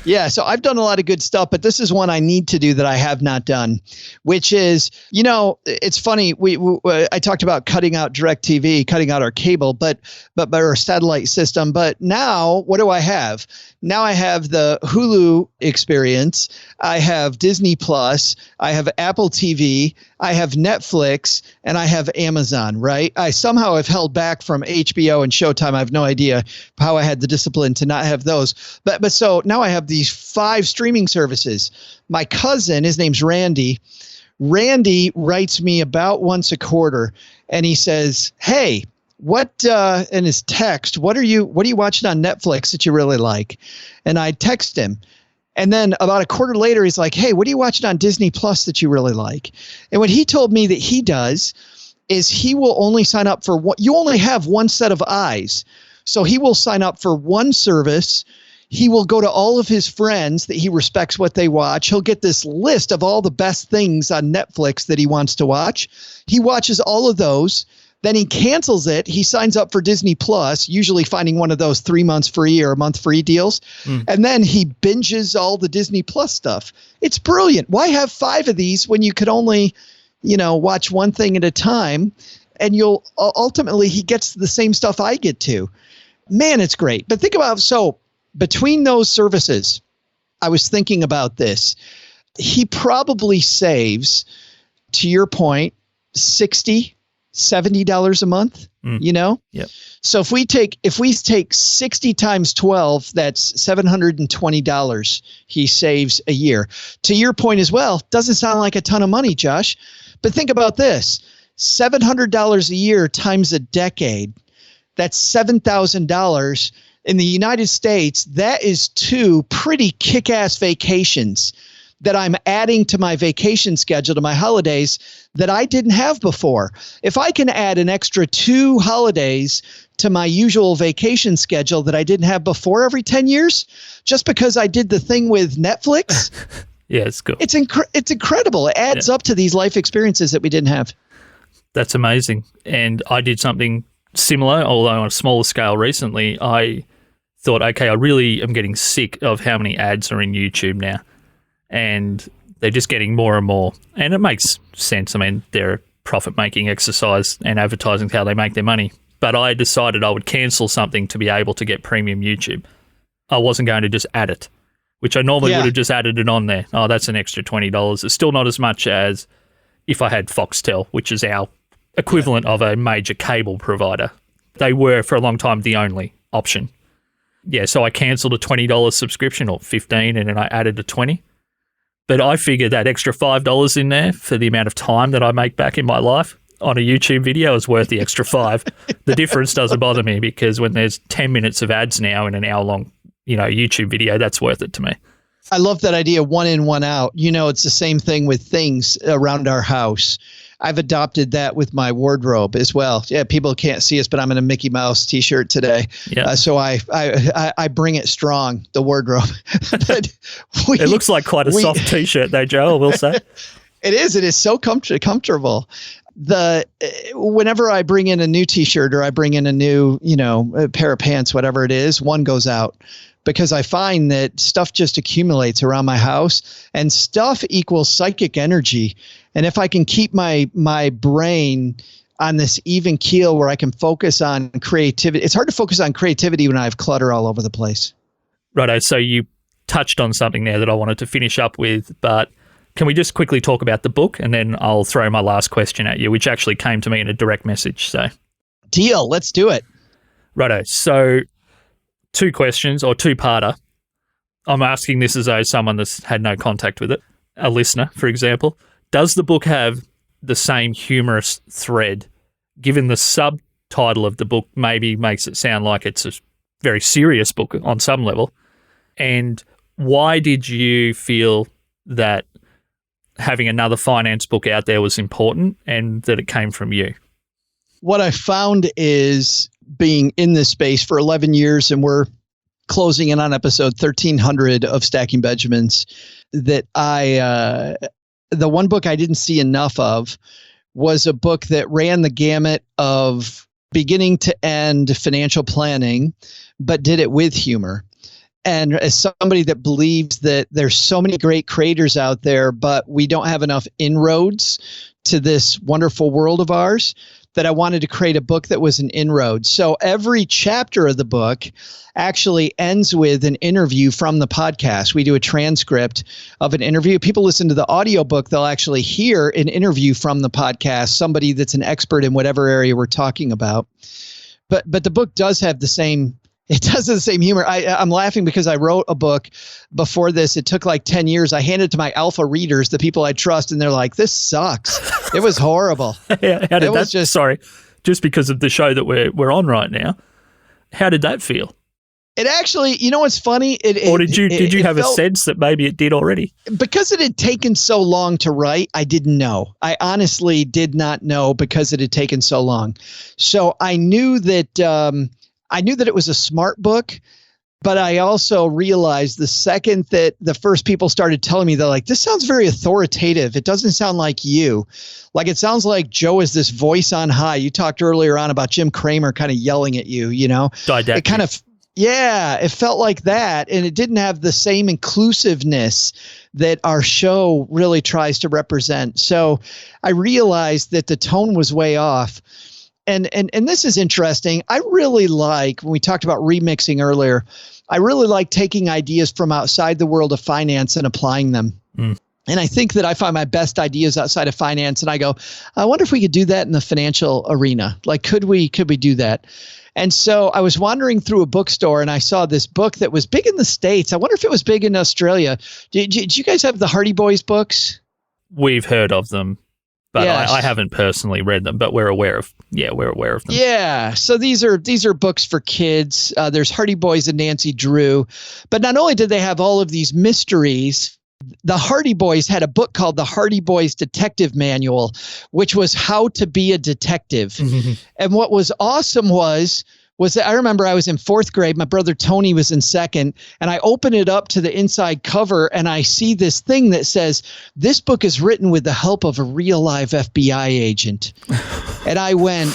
yeah. So I've done a lot of good stuff, but this is one I need to do that I have not done, which is, it's funny. I talked about cutting out DirecTV, cutting out our cable, but our satellite system. But now, what do I have? Now I have the Hulu experience. I have Disney Plus. I have Apple TV. I have Netflix, and I have Amazon, right? I somehow have held back from HBO and Showtime. I have no idea how I had the discipline to not have those. But so now I have these 5 streaming services. My cousin, his name's Randy. Randy writes me about once a quarter, and he says, hey, in his text, what are you watching on Netflix that you really like? And I text him. And then about a quarter later, he's like, hey, what are you watching on Disney Plus that you really like? And what he told me that he does is he will only sign up for one. You only have one set of eyes. So he will sign up for one service. He will go to all of his friends that he respects what they watch. He'll get this list of all the best things on Netflix that he wants to watch. He watches all of those. Then he cancels it. He signs up for Disney Plus, usually finding one of those 3 months free or a month free deals. And then he binges all the Disney Plus stuff. It's brilliant. Why have 5 of these when you could only, watch one thing at a time? And you'll ultimately, he gets the same stuff I get to. Man, it's great. But think about, so between those services, I was thinking about this. He probably saves, to your point, $70 a month, Yep. So if we take 60 times 12, that's $720 he saves a year. To your point as well, doesn't sound like a ton of money, Josh, but think about this. $700 a year times a decade, that's $7,000 in the United States. That is 2 pretty kick-ass vacations that I'm adding to my vacation schedule, to my holidays, that I didn't have before. If I can add an extra 2 holidays to my usual vacation schedule that I didn't have before every 10 years, just because I did the thing with Netflix. Yeah, it's cool. It's incredible. It adds up to these life experiences that we didn't have. That's amazing. And I did something similar, although on a smaller scale recently. I thought, okay, I really am getting sick of how many ads are in YouTube now. And they're just getting more and more. And it makes sense. I mean, they're a profit-making exercise, and advertising is how they make their money. But I decided I would cancel something to be able to get premium YouTube. I wasn't going to just add it, which I normally would have just added it on there. Oh, that's an extra $20. It's still not as much as if I had Foxtel, which is our equivalent of a major cable provider. They were, for a long time, the only option. Yeah, so I cancelled a $20 subscription, or $15, and then I added a $20. But I figured that extra $5 in there for the amount of time that I make back in my life on a YouTube video is worth the extra $5. The difference doesn't bother me, because when there's 10 minutes of ads now in an hour-long, YouTube video, that's worth it to me. I love that idea, one in, one out. It's the same thing with things around our house. I've adopted that with my wardrobe as well. Yeah, people can't see us, but I'm in a Mickey Mouse T-shirt today. Yeah. So I bring it strong, the wardrobe. But it looks like quite a soft T-shirt, though, Joe. I will say it is. It is so comfortable. Whenever I bring in a new T-shirt or I bring in a new, a pair of pants, whatever it is, one goes out. Because I find that stuff just accumulates around my house, and stuff equals psychic energy. And if I can keep my brain on this even keel where I can focus on creativity, it's hard to focus on creativity when I have clutter all over the place. Righto. So you touched on something there that I wanted to finish up with, but can we just quickly talk about the book, and then I'll throw my last question at you, which actually came to me in a direct message. So, deal. Let's do it. Righto. So, 2 questions, or two-parter. I'm asking this as though someone that's had no contact with it, a listener, for example. Does the book have the same humorous thread? Given the subtitle of the book maybe makes it sound like it's a very serious book on some level. And why did you feel that having another finance book out there was important and that it came from you? What I found is, being in this space for 11 years, and we're closing in on episode 1300 of Stacking Benjamins, that the one book I didn't see enough of was a book that ran the gamut of beginning to end financial planning, but did it with humor. And as somebody that believes that there's so many great creators out there, but we don't have enough inroads to this wonderful world of ours, that I wanted to create a book that was an inroad. So every chapter of the book actually ends with an interview from the podcast. We do a transcript of an interview. People listen to the audiobook, they'll actually hear an interview from the podcast, somebody that's an expert in whatever area we're talking about. But the book does have the same humor. I'm laughing because I wrote a book before this. It took like 10 years. I handed it to my alpha readers, the people I trust, and they're like, this sucks. It was horrible. Just because of the show that we're on right now, how did that feel? It actually, what's funny? Or did you have a sense that maybe it did already? Because it had taken so long to write, I didn't know. I honestly did not know because it had taken so long. So I knew that it was a smart book, but I also realized the second that the first people started telling me, they're like, this sounds very authoritative. It doesn't sound like you. Like, it sounds like Joe is this voice on high. You talked earlier on about Jim Cramer kind of yelling at you, Didactic. It kind of, it felt like that. And it didn't have the same inclusiveness that our show really tries to represent. So I realized that the tone was way off. And this is interesting. I really like, when we talked about remixing earlier, I really like taking ideas from outside the world of finance and applying them. Mm. And I think that I find my best ideas outside of finance, and I go, I wonder if we could do that in the financial arena. Like, could we do that? And so I was wandering through a bookstore and I saw this book that was big in the States. I wonder if it was big in Australia. Did you guys have the Hardy Boys books? We've heard of them. But yes. I haven't personally read them, but we're aware of them. Yeah. So these are books for kids. There's Hardy Boys and Nancy Drew. But not only did they have all of these mysteries, the Hardy Boys had a book called The Hardy Boys Detective Manual, which was how to be a detective. Mm-hmm. And what was awesome was that I remember I was in 4th grade. My brother Tony was in 2nd, and I open it up to the inside cover and I see this thing that says, this book is written with the help of a real live FBI agent. And I went,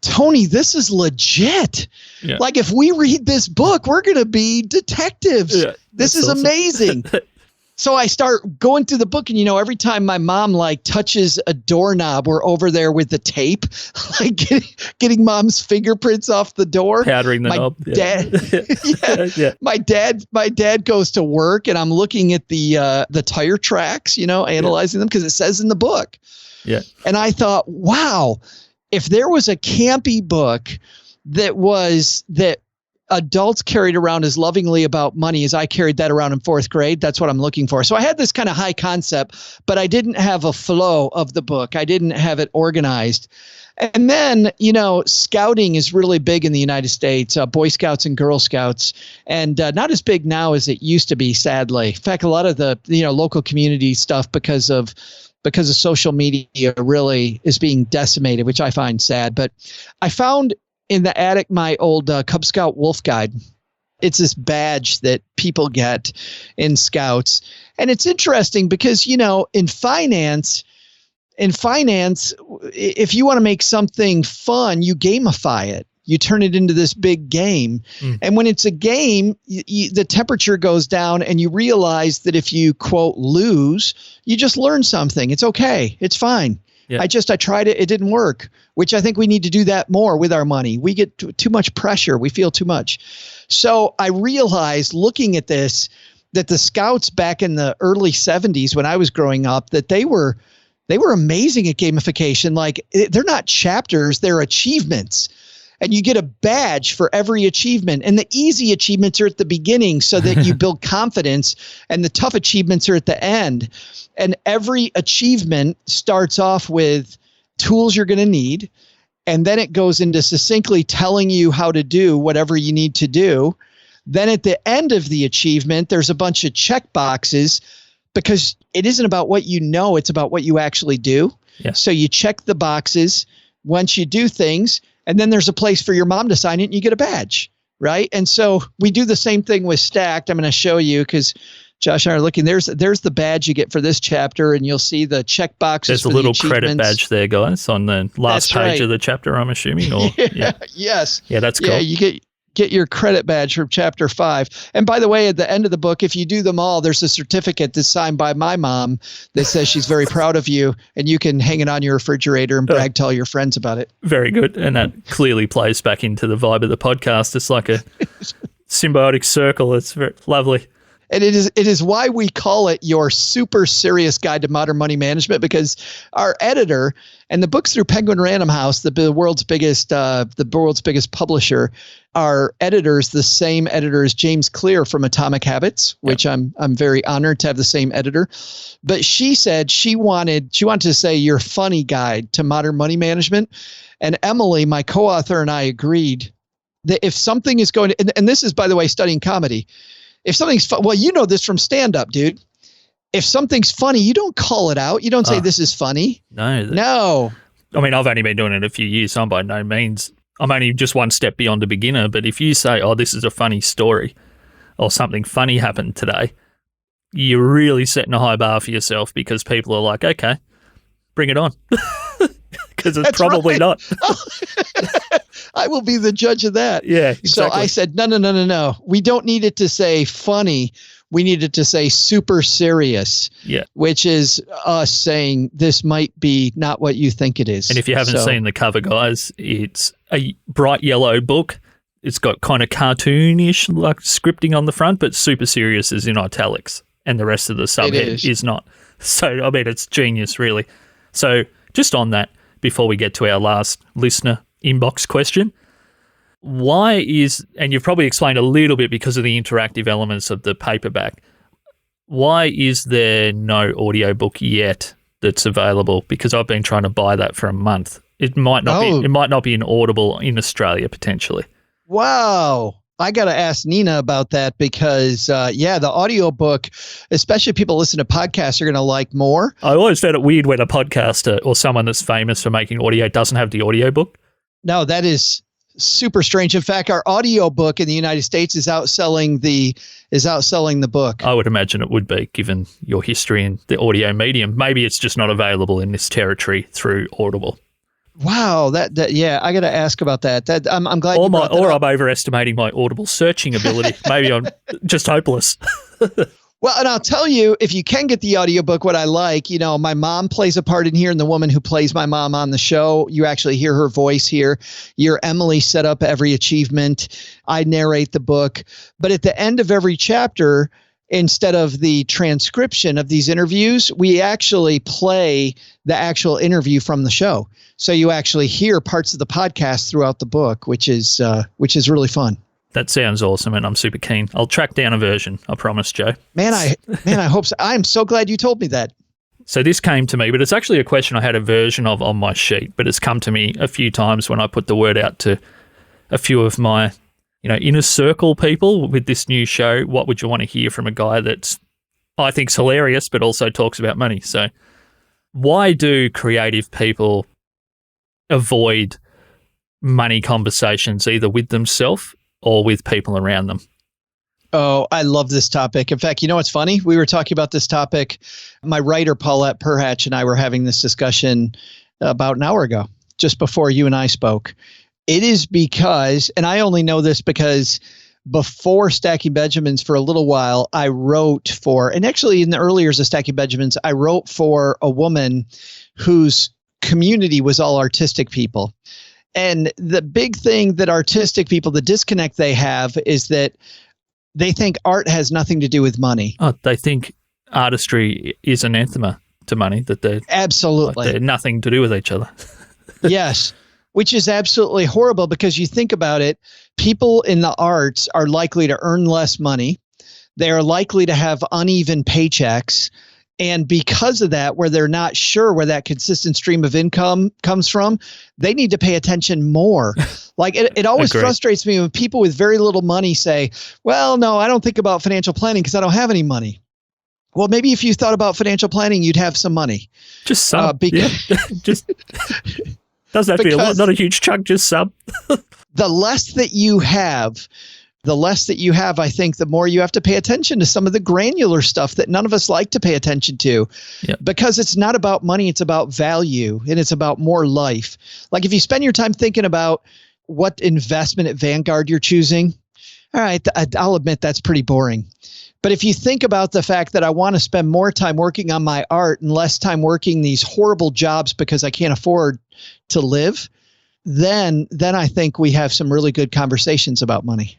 Tony, this is legit. Yeah. Like, if we read this book, we're going to be detectives. Yeah, this is awesome. Amazing. So I start going through the book, and every time my mom like touches a doorknob, we're over there with the tape, like getting mom's fingerprints off the door, powdering the knob. Dad, My dad goes to work, and I'm looking at the tire tracks, analyzing them because it says in the book. Yeah. And I thought, wow, if there was a campy book that adults carried around as lovingly about money as I carried that around in 4th grade, that's what I'm looking for. So I had this kind of high concept, but I didn't have a flow of the book. I didn't have it organized. And then, scouting is really big in the United States, Boy Scouts and Girl Scouts, and not as big now as it used to be, sadly. In fact, a lot of the, local community stuff because of because of social media really is being decimated, which I find sad. But I found in the attic my old Cub Scout Wolf Guide. It's this badge that people get in Scouts. And it's interesting because, in finance, if you want to make something fun, you gamify it. You turn it into this big game. And when it's a game, the temperature goes down and you realize that if you, quote, lose, you just learn something. It's okay. It's fine. Yeah. I tried it. It didn't work, which I think we need to do that more with our money. We get too much pressure. We feel too much. So I realized looking at this, that the Scouts back in the early 70s when I was growing up, that they were amazing at gamification. Like they're not chapters, they're achievements. And you get a badge for every achievement. And the easy achievements are at the beginning so that you build confidence, and the tough achievements are at the end. And every achievement starts off with tools you're going to need. And then it goes into succinctly telling you how to do whatever you need to do. Then at the end of the achievement, there's a bunch of check boxes, because it isn't about what you know, it's about what you actually do. Yeah. So you check the boxes once you do things, and then there's a place for your mom to sign it and you get a badge, right? And so we do the same thing with Stacked. I'm going to show you because Josh and I are looking. There's the badge you get for this chapter, and you'll see the check boxes. There's a little credit badge there, guys, on the last page of the chapter, I'm assuming. Or, Yes. Yeah, that's cool. Yeah, you get your credit badge from chapter 5. And by the way, at the end of the book, if you do them all, there's a certificate that's signed by my mom that says she's very proud of you, and you can hang it on your refrigerator and brag to all your friends about it. Very good. And that clearly plays back into the vibe of the podcast. It's like a symbiotic circle. It's very lovely. And it is why we call it your super serious guide to modern money management, because our editor, and the book's through Penguin Random House, the world's biggest publisher. Our editor's the same editor as James Clear from Atomic Habits, which I'm very honored to have the same editor. But she said she wanted to say your funny guide to modern money management. And Emily, my co-author, and I agreed that if something is going to, and this is, by the way, studying comedy. If something's well, you know this from stand-up, dude. If something's funny, you don't call it out. You don't say this is funny. No. I mean, I've only been doing it a few years, so I'm by no means. I'm only just one step beyond a beginner. But if you say, "Oh, this is a funny story," or something funny happened today, you're really setting a high bar for yourself, because people are like, "Okay, bring it on," because it's probably not. I will be the judge of that. Yeah, exactly. So I said, no. We don't need it to say funny. We need it to say super serious. Yeah. Which is us saying this might be not what you think it is. And if you haven't seen the cover, guys, it's a bright yellow book. It's got kind of cartoonish like scripting on the front, but super serious is in italics, and the rest of the subhead is not. So, I mean, it's genius, really. So just on that, before we get to our last listener inbox question, why is, and you've probably explained a little bit because of the interactive elements of the paperback, why is there no audiobook yet that's available? Because I've been trying to buy that for a month. It might not be an Audible in Australia potentially. Wow. I got to ask Nina about that, because the audiobook, especially people listen to podcasts, are going to like more. I always found it weird when a podcaster or someone that's famous for making audio doesn't have the audiobook. No, that is super strange. In fact, our audiobook in the United States is outselling the book. I would imagine it would be, given your history in the audio medium. Maybe it's just not available in this territory through Audible. Wow, I got to ask about that. I'm glad. I'm overestimating my Audible searching ability. Maybe I'm just hopeless. Well, and I'll tell you, if you can get the audiobook, what I like, my mom plays a part in here, and the woman who plays my mom on the show, you actually hear her voice here. Your Emily set up every achievement. I narrate the book. But at the end of every chapter, instead of the transcription of these interviews, we actually play the actual interview from the show. So you actually hear parts of the podcast throughout the book, which is really fun. That sounds awesome, and I'm super keen. I'll track down a version, I promise, Joe. Man, I hope so. I'm so glad you told me that. So this came to me, but it's actually a question I had a version of on my sheet, but it's come to me a few times when I put the word out to a few of my, inner circle people with this new show. What would you want to hear from a guy that's, I think's hilarious, but also talks about money? So why do creative people avoid money conversations either with themselves or with people around them? Oh, I love this topic. In fact, you know what's funny? We were talking about this topic. My writer, Paulette Perhatch, and I were having this discussion about an hour ago, just before you and I spoke. It is because, and I only know this because before Stacking Benjamins for a little while, I wrote for, and actually in the early years of Stacking Benjamins, I wrote for a woman whose community was all artistic people. And the big thing that artistic people, the disconnect they have is that they think art has nothing to do with money. Oh, they think artistry is anathema to money, that they're absolutely they're nothing to do with each other. Yes, which is absolutely horrible because you think about it, people in the arts are likely to earn less money. They are likely to have uneven paychecks. And because of that, where they're not sure where that consistent stream of income comes from, they need to pay attention more. Like it always frustrates me when people with very little money say, well, no, I don't think about financial planning because I don't have any money. Well, maybe if you thought about financial planning, you'd have some money. Just some. Just doesn't have to be a lot, not a huge chunk, just some. The less that you have, I think, the more you have to pay attention to some of the granular stuff that none of us like to pay attention to. Yep. Because it's not about money, it's about value, and it's about more life. Like if you spend your time thinking about what investment at Vanguard you're choosing, all right, I'll admit that's pretty boring. But if you think about the fact that I want to spend more time working on my art and less time working these horrible jobs because I can't afford to live, then I think we have some really good conversations about money.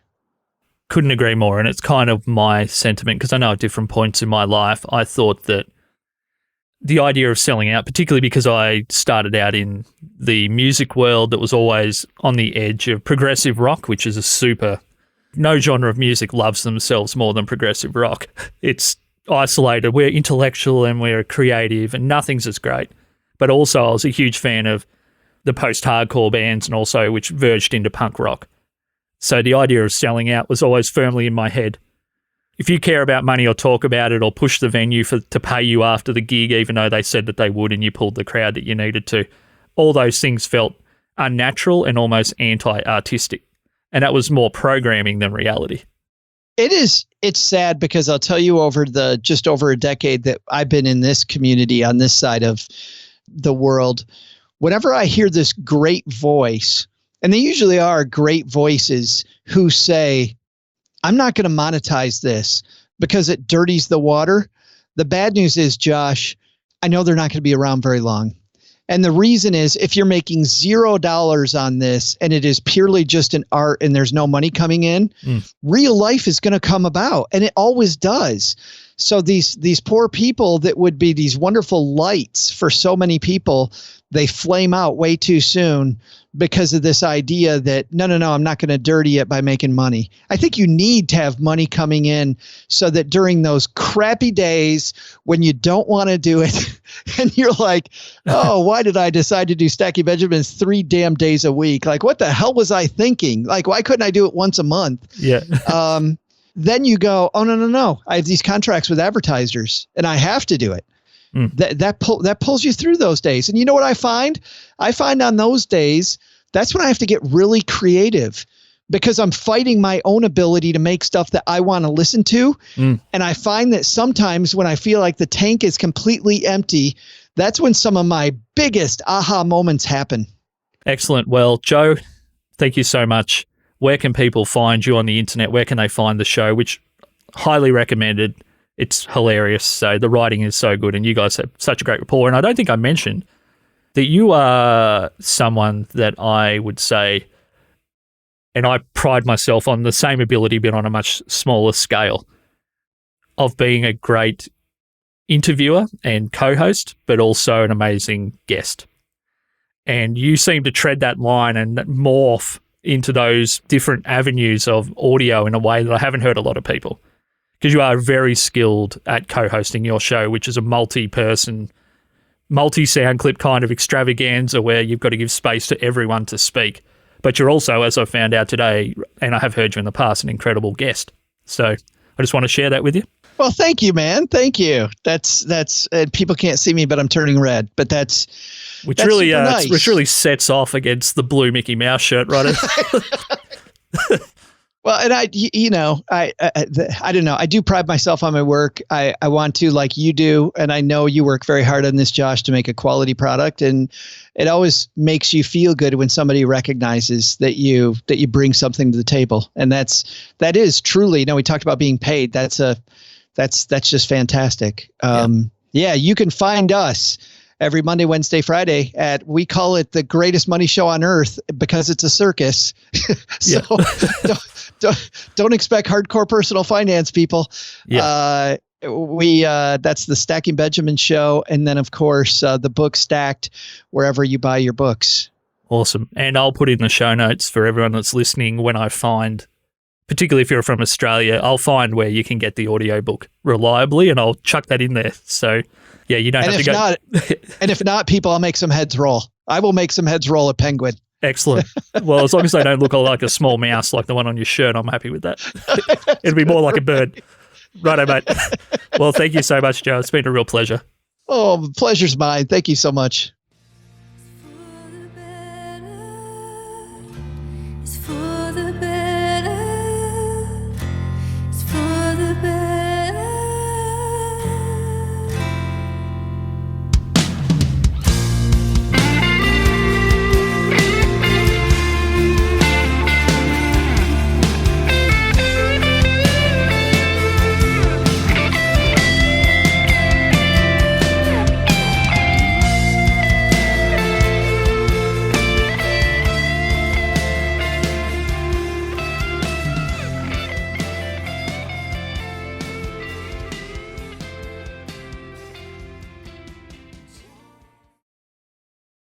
Couldn't agree more. And it's kind of my sentiment because I know at different points in my life, I thought that the idea of selling out, particularly because I started out in the music world that was always on the edge of progressive rock, which is no genre of music loves themselves more than progressive rock. It's isolated. We're intellectual and we're creative and nothing's as great. But also I was a huge fan of the post-hardcore bands and also which verged into punk rock. So the idea of selling out was always firmly in my head. If you care about money or talk about it or push the venue to pay you after the gig, even though they said that they would and you pulled the crowd that you needed to, all those things felt unnatural and almost anti-artistic. And that was more programming than reality. It's sad because I'll tell you just over a decade that I've been in this community on this side of the world, whenever I hear this great voice, and they usually are great voices who say, I'm not going to monetize this because it dirties the water. The bad news is, Josh, I know they're not going to be around very long. And the reason is if you're making $0 on this and it is purely just an art and there's no money coming in, real life is going to come about. And it always does. So these poor people that would be these wonderful lights for so many people, they flame out way too soon because of this idea that, no, I'm not going to dirty it by making money. I think you need to have money coming in so that during those crappy days when you don't want to do it and you're like, oh, why did I decide to do Stacking Benjamins 3 damn days a week? Like, what the hell was I thinking? Like, why couldn't I do it once a month? Yeah. Then you go, oh, no. I have these contracts with advertisers and I have to do it. That pulls you through those days. And you know what I find? I find on those days, that's when I have to get really creative because I'm fighting my own ability to make stuff that I want to listen to. And I find that sometimes when I feel like the tank is completely empty, that's when some of my biggest aha moments happen. Excellent. Well, Joe, thank you so much. Where can people find you on the internet? Where can they find the show, which highly recommended? It's hilarious. So the writing is so good and you guys have such a great rapport. And I don't think I mentioned that you are someone that I would say, and I pride myself on the same ability but on a much smaller scale, of being a great interviewer and co-host, but also an amazing guest. And you seem to tread that line and morph into those different avenues of audio in a way that I haven't heard a lot of people. Because you are very skilled at co-hosting your show, which is a multi-person, multi-sound clip kind of extravaganza where you've got to give space to everyone to speak. But you're also, as I found out today, and I have heard you in the past, an incredible guest. So I just want to share that with you. Well, thank you, man. Thank you. That's people can't see me, but I'm turning red. But that's really super nice. which really sets off against the blue Mickey Mouse shirt, right? Well, and I don't know. I do pride myself on my work. I want to, like you do, and I know you work very hard on this, Josh, to make a quality product. And it always makes you feel good when somebody recognizes that you bring something to the table. And that is truly. We talked about being paid. That's just fantastic. Yeah, you can find us every Monday, Wednesday, Friday we call it the greatest money show on earth because it's a circus. So don't expect hardcore personal finance, people. Yeah. That's the Stacking Benjamin show. And then of course, the book Stacked wherever you buy your books. Awesome. And I'll put in the show notes for everyone that's listening when I find, particularly if you're from Australia, I'll find where you can get the audiobook reliably and I'll chuck that in there. So yeah, you don't have to go. And if not, people, I'll make some heads roll. I will make some heads roll at Penguin. Excellent. Well, as long as they don't look like a small mouse like the one on your shirt, I'm happy with that. It'll be more like a bird. Righto, mate. Well, thank you so much, Joe. It's been a real pleasure. Oh, the pleasure's mine. Thank you so much.